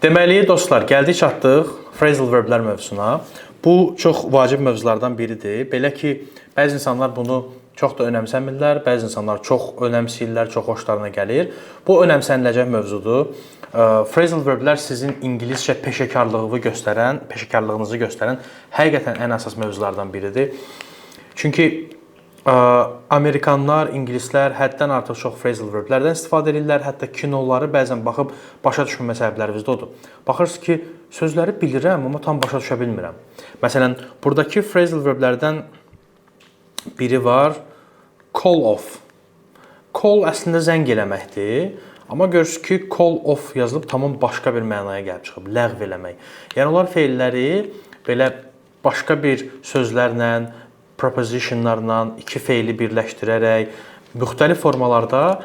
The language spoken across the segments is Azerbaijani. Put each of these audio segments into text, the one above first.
Deməli, dostlar, gəldik çatdıq phrasal verblər mövzusuna. Bu çox vacib mövzulardan biridir. Belə ki, bəzi insanlar bunu çox da önəmsəmirlər, bəzi insanlar çox önəmsəyirlər, çox xoşlarına gəlir. Bu önəmsəniləcək mövzudur. Phrasal verblər sizin ingiliscə peşəkarlığınızı göstərən həqiqətən ən əsas mövzulardan biridir. Çünki Amerikanlar, ingilislər həddən artıq çox phrasal verblərdən istifadə edirlər. Hətta kinoları bəzən baxıb başa düşmə məsələlərimiz də odur. Baxırsınız ki, sözləri bilirəm, amma tam başa düşə bilmirəm. Məsələn, buradakı phrasal verblərdən biri var, call off. Call əslində zəng eləməkdir. Amma görürsünüz ki, call off yazılıb tamam başqa bir mənaya gəlib çıxıb, ləğv eləmək. Yəni, onlar feilləri belə başqa bir sözlərlə, prepositionlarla, iki feili birləşdirərək müxtəlif formalarda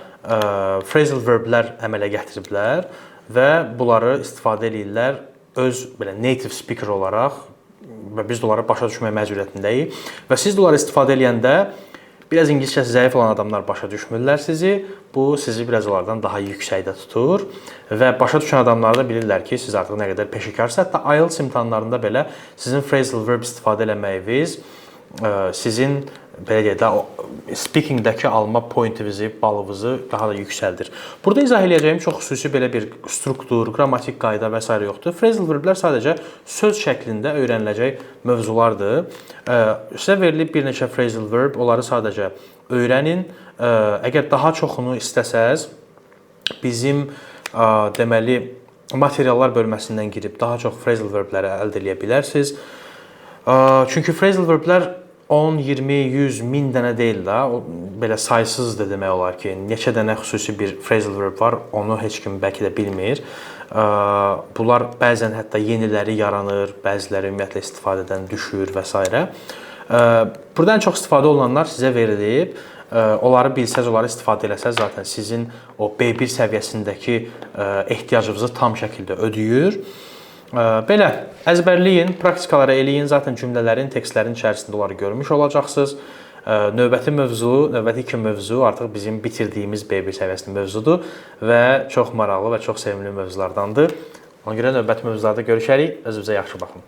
phrasal verblər əmələ gətiriblər və bunları istifadə edirlər öz belə native speaker olaraq və biz də onları başa düşmək məcburiyyətindəyik. Və siz də onları istifadə edəndə biraz ingiliscəsi zəif olan adamlar başa düşmürlər sizi. Bu sizi biraz onlardan daha yüksəkdə tutur və başa düşən adamlar da bilirlər ki, siz artıq nə qədər peşəkarsınız. Hətta IELTS imtahanlarında belə sizin phrasal verb istifadə eləməyiniz sizin belə deyək də speakingdəki alma pointinizi, balınızı daha da yüksəldir. Burada izah edəcəyim çox xüsusi belə bir struktur, qrammatik qayda və s. yoxdur. Phrasal verblər sadəcə söz şəklində öyrəniləcək mövzulardır. Sizə verilib bir neçə phrasal verb, onları sadəcə öyrənin. Əgər daha çoxunu istəsəz, bizim deməli materiallar bölməsindən girib daha çox phrasal verbləri əldə edə bilərsiniz. Çünki phrasal verblər 10, 20, 100, 1000 dənə deyil də, belə saysızdır demək olar ki, neçə dənə xüsusi bir phrasal verb var, onu heç kim bəlkə də bilmir. Bunlar bəzən hətta yeniləri yaranır, bəziləri ümumiyyətlə istifadədən düşür və s. Buradan çox istifadə olunanlar sizə verilib. Onları bilsəz, onları istifadə eləsəz, zaten sizin o B1 səviyyəsindəki ehtiyacınızı tam şəkildə ödəyir. Belə, əzbərləyin, praktikalara eləyin, zaten cümlələrin, tekstlərin içərisində onları görmüş olacaqsınız. Növbəti iki mövzu artıq bizim bitirdiyimiz B1 səviyyəsində mövzudur və çox maraqlı və çox sevimli mövzulardandır. Ona görə növbəti mövzularda görüşərik. Özünüzə yaxşı baxın.